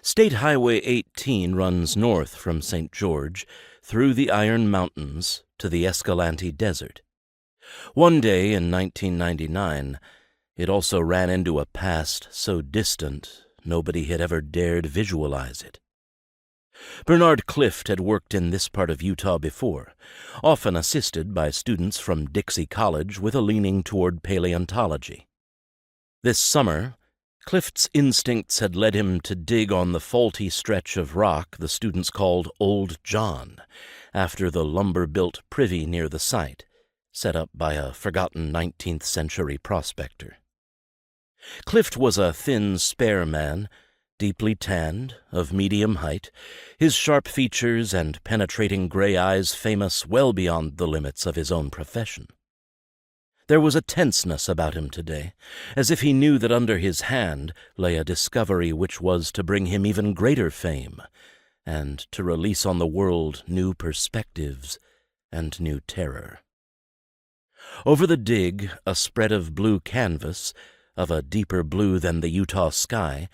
State Highway 18 runs north from St. George through the Iron Mountains to the Escalante Desert. One day in 1999, it also ran into a past so distant nobody had ever dared visualize it. Bernard Clift had worked in this part of Utah before, often assisted by students from Dixie College with a leaning toward paleontology. This summer, Clift's instincts had led him to dig on the faulty stretch of rock the students called Old John, after the lumber-built privy near the site, set up by a forgotten 19th-century prospector. Clift was a thin, spare man, deeply tanned, of medium height, his sharp features and penetrating gray eyes famous well beyond the limits of his own profession. There was a tenseness about him today, as if he knew that under his hand lay a discovery which was to bring him even greater fame, and to release on the world new perspectives and new terror. Over the dig, a spread of blue canvas, of a deeper blue than the Utah sky,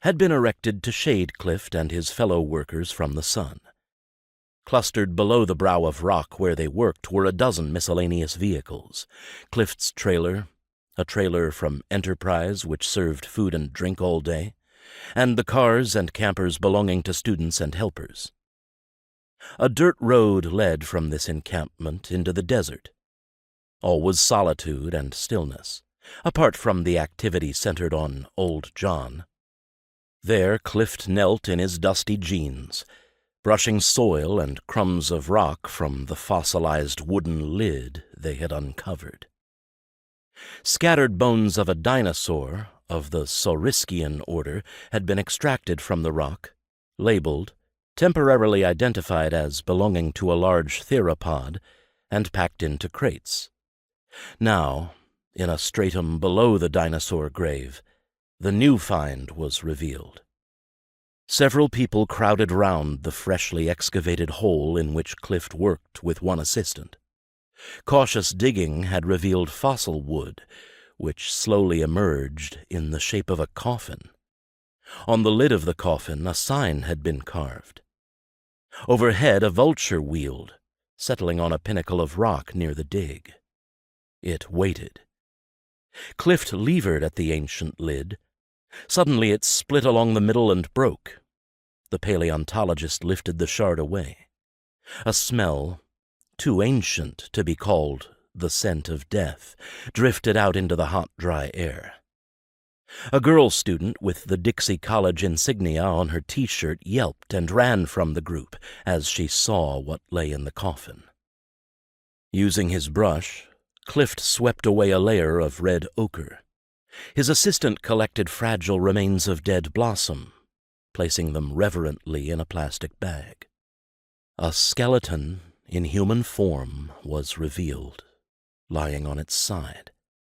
had been erected to shade Clift and his fellow workers from the sun. Clustered below the brow of rock where they worked were a dozen miscellaneous vehicles: Clift's trailer, a trailer from Enterprise which served food and drink all day, and the cars and campers belonging to students and helpers. A dirt road led from this encampment into the desert. All was solitude and stillness, apart from the activity centered on Old John. There Clift knelt in his dusty jeans, brushing soil and crumbs of rock from the fossilized wooden lid they had uncovered. Scattered bones of a dinosaur of the Saurischian order had been extracted from the rock, labeled, temporarily identified as belonging to a large theropod, and packed into crates. Now, in a stratum below the dinosaur grave, the new find was revealed. Several people crowded round the freshly excavated hole in which Clift worked with one assistant. Cautious digging had revealed fossil wood, which slowly emerged in the shape of a coffin. On the lid of the coffin a sign had been carved. Overhead a vulture wheeled, settling on a pinnacle of rock near the dig. It waited. Clift levered at the ancient lid. Suddenly it split along the middle and broke. The paleontologist lifted the shard away. A smell, too ancient to be called the scent of death, drifted out into the hot, dry air. A girl student with the Dixie College insignia on her T-shirt yelped and ran from the group as she saw what lay in the coffin. Using his brush, Clift swept away a layer of red ochre. His assistant collected fragile remains of dead blossom, placing them reverently in a plastic bag. A skeleton in human form was revealed, lying on its side.